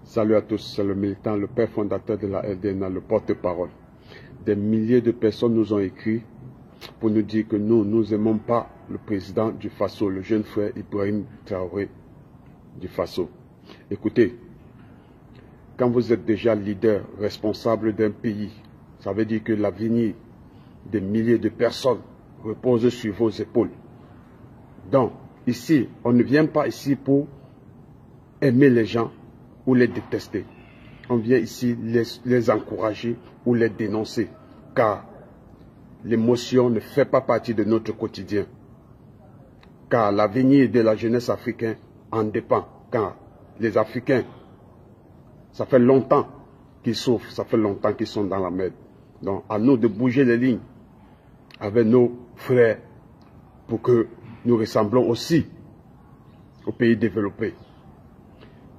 Salut à tous, c'est le militant, le père fondateur de la LDNA, le porte-parole. Des milliers de personnes nous ont écrit pour nous dire que nous n'aimons pas le président du Faso, le jeune frère Ibrahim Traoré du Faso. Écoutez, quand vous êtes déjà leader, responsable d'un pays, ça veut dire que l'avenir des milliers de personnes repose sur vos épaules. Donc, ici, on ne vient pas ici pour aimer les gens ou les détester. On vient ici les encourager ou les dénoncer, car l'émotion ne fait pas partie de notre quotidien. Car l'avenir de la jeunesse africaine en dépend. Car les Africains, ça fait longtemps qu'ils souffrent, ça fait longtemps qu'ils sont dans la merde. Donc, à nous de bouger les lignes avec nos frères pour que nous ressemblons aussi aux pays développés.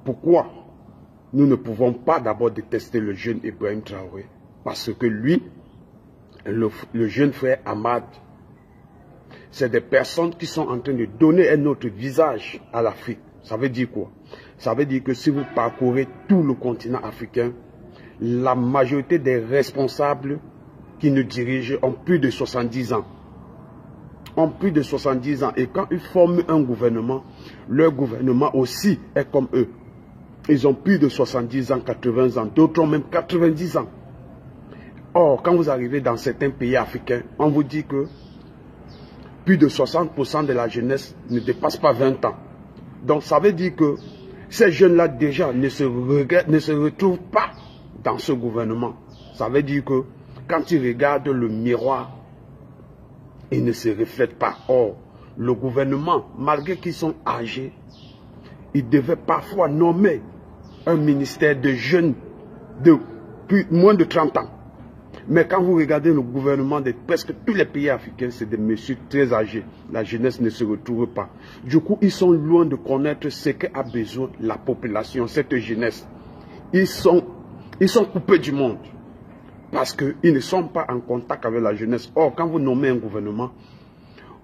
Pourquoi nous ne pouvons pas d'abord détester le jeune Ibrahim Traoré? Parce que lui, le jeune frère Ahmad, c'est des personnes qui sont en train de donner un autre visage à l'Afrique. Ça veut dire quoi? Ça veut dire que si vous parcourez tout le continent africain, la majorité des responsables qui nous dirigent ont plus de 70 ans. Ont plus de 70 ans. Et quand ils forment un gouvernement, leur gouvernement aussi est comme eux. Ils ont plus de 70 ans, 80 ans, d'autres ont même 90 ans. Or, quand vous arrivez dans certains pays africains, on vous dit que plus de 60% de la jeunesse ne dépasse pas 20 ans. Donc, ça veut dire que ces jeunes-là déjà ne se retrouvent pas dans ce gouvernement. Ça veut dire que quand ils regardent le miroir, ils ne se reflètent pas. Or, le gouvernement, malgré qu'ils sont âgés, ils devaient parfois nommer un ministère de jeunes de moins de 30 ans. Mais quand vous regardez le gouvernement de presque tous les pays africains, c'est des messieurs très âgés. La jeunesse ne se retrouve pas. Du coup, ils sont loin de connaître ce qu'a besoin la population, cette jeunesse. Ils sont coupés du monde parce qu'ils ne sont pas en contact avec la jeunesse. Or, quand vous nommez un gouvernement,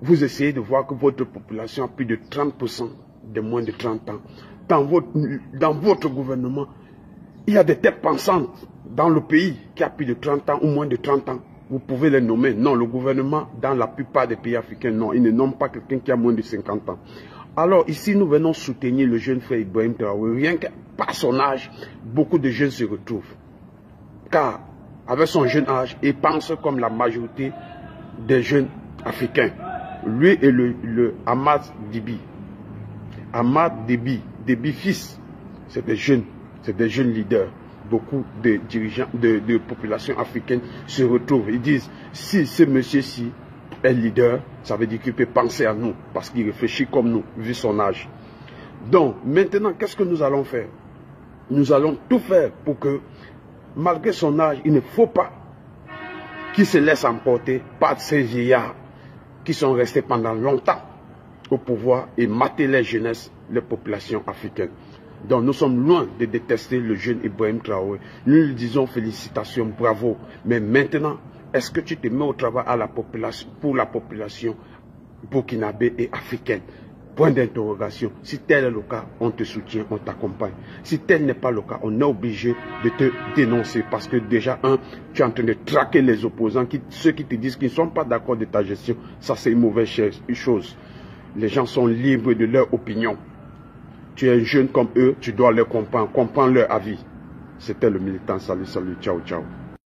vous essayez de voir que votre population a plus de 30% de moins de 30 ans. Dans votre gouvernement, il y a des têtes pensantes dans le pays qui a plus de 30 ans ou moins de 30 ans. Vous pouvez les nommer. Non, le gouvernement, dans la plupart des pays africains, non, ils ne nomment pas quelqu'un qui a moins de 50 ans. Alors ici, nous venons soutenir le jeune frère Ibrahim Traoré. Rien que par son âge, beaucoup de jeunes se retrouvent. Car, avec son jeune âge, il pense comme la majorité des jeunes africains. Lui et le Ahmad Déby. Ahmad Déby, Déby fils, c'est des jeunes leaders. Beaucoup de dirigeants de populations africaines se retrouvent. Ils disent, si ce monsieur-ci est leader, ça veut dire qu'il peut penser à nous, parce qu'il réfléchit comme nous, vu son âge. Donc, maintenant, qu'est-ce que nous allons faire? Nous allons tout faire pour que, malgré son âge, il ne faut pas qu'il se laisse emporter par ces vieillards qui sont restés pendant longtemps au pouvoir et mater les jeunesses, les populations africaines. Donc nous sommes loin de détester le jeune Ibrahim Traoré. Nous lui disons félicitations, bravo. Mais maintenant, est-ce que tu te mets au travail à la population, pour la population burkinabé et africaine? Point d'interrogation. Si tel est le cas, on te soutient, on t'accompagne. Si tel n'est pas le cas, on est obligé de te dénoncer. Parce que déjà, tu es en train de traquer les opposants, ceux qui te disent qu'ils ne sont pas d'accord de ta gestion. Ça, c'est une mauvaise chose. Les gens sont libres de leur opinion. Tu es jeune comme eux, tu dois leur comprendre leur avis. C'était le militant. Salut, salut, ciao, ciao.